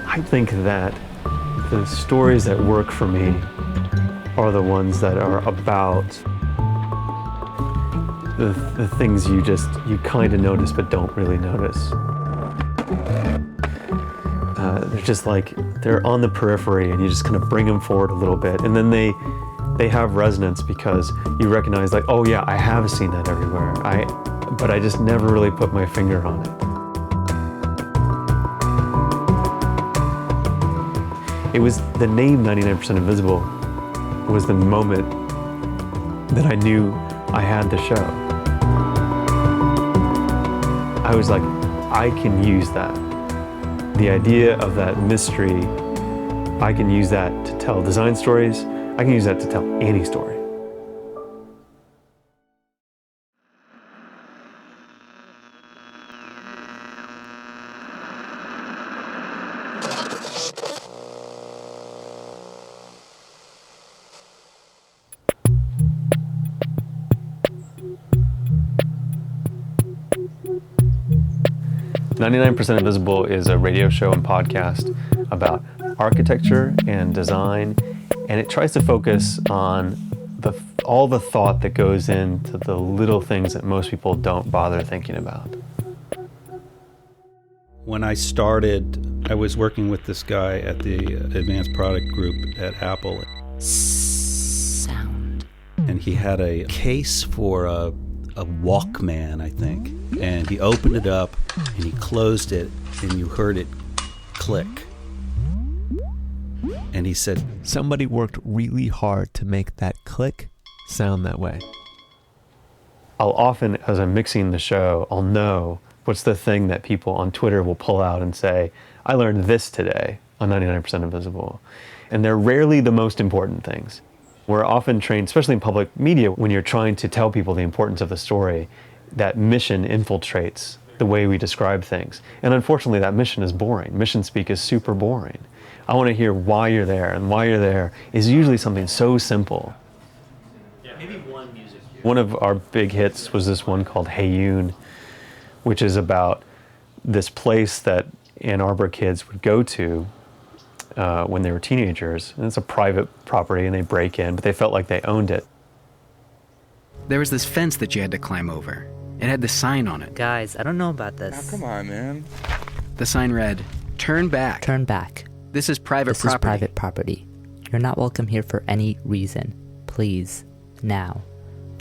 I think that the stories that work for me are the ones that are about the things you kind of notice but don't really notice. They're just like, they're on the periphery and you just kind of bring them forward a little bit, and then they have resonance because you recognize, like, oh yeah, I have seen that everywhere, but I just never really put my finger on it. It was the name 99% Invisible was the moment that I knew I had the show. I was like, I can use that. The idea of that mystery, I can use that to tell design stories. I can use that to tell any story. "99% Invisible" is a radio show and podcast about architecture and design, and it tries to focus on all the thought that goes into the little things that most people don't bother thinking about. When I started, I was working with this guy at the Advanced Product Group at Apple. Sound. And he had a case for a Walkman, I think. And he opened it up and he closed it and you heard it click. And he said, somebody worked really hard to make that click sound that way. I'll often, as I'm mixing the show, I'll know what's the thing that people on Twitter will pull out and say, I learned this today on 99% Invisible. And they're rarely the most important things. We're often trained, especially in public media, when you're trying to tell people the importance of the story, that mission infiltrates the way we describe things. And unfortunately, that mission is boring. Mission speak is super boring. I want to hear why you're there, and why you're there is usually something so simple. Yeah, maybe one music. One of our big hits was this one called Hey Yoon, which is about this place that Ann Arbor kids would go to when they were teenagers. And it's a private property and they break in, but they felt like they owned it. There was this fence that you had to climb over. It had this sign on it. Guys, I don't know about this. Oh, come on, man. The sign read, "Turn back. Turn back. This is private This property. is private property. You're not welcome here for any reason. Please, now,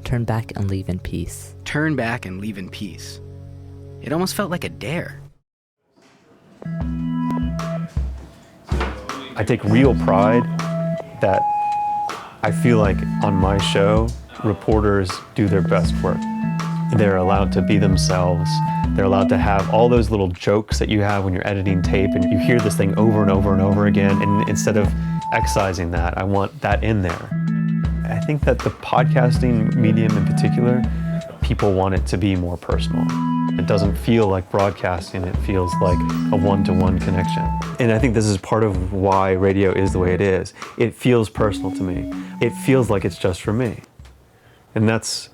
turn back and leave in peace." Turn back and leave in peace. It almost felt like a dare. I take real pride that I feel like on my show, reporters do their best work. They're allowed to be themselves. They're allowed to have all those little jokes that you have when you're editing tape and you hear this thing over and over and over again. And instead of excising that, I want that in there. I think that the podcasting medium in particular, people want it to be more personal. It doesn't feel like broadcasting, it feels like a one-to-one connection. And I think this is part of why radio is the way it is. It feels personal to me. It feels like it's just for me. And that's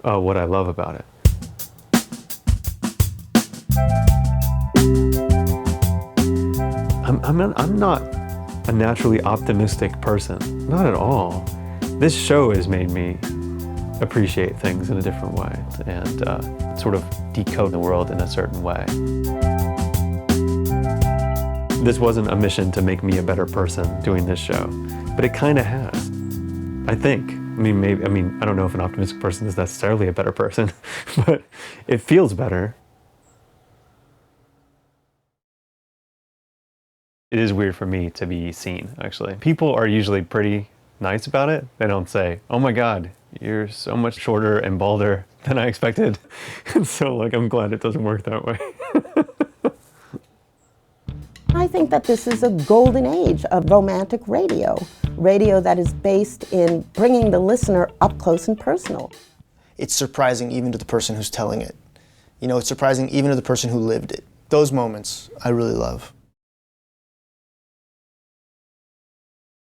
what I love about it. I'm not a naturally optimistic person, not at all. This show has made me appreciate things in a different way and sort of decode the world in a certain way. This wasn't a mission to make me a better person doing this show, but it kind of has, I think. I don't know if an optimistic person is necessarily a better person, but it feels better. It is weird for me to be seen, actually. People are usually pretty nice about it. They don't say, oh my God, you're so much shorter and balder than I expected. And so, I'm glad it doesn't work that way. I think that this is a golden age of romantic radio. Radio that is based in bringing the listener up close and personal. It's surprising even to the person who's telling it. It's surprising even to the person who lived it. Those moments I really love.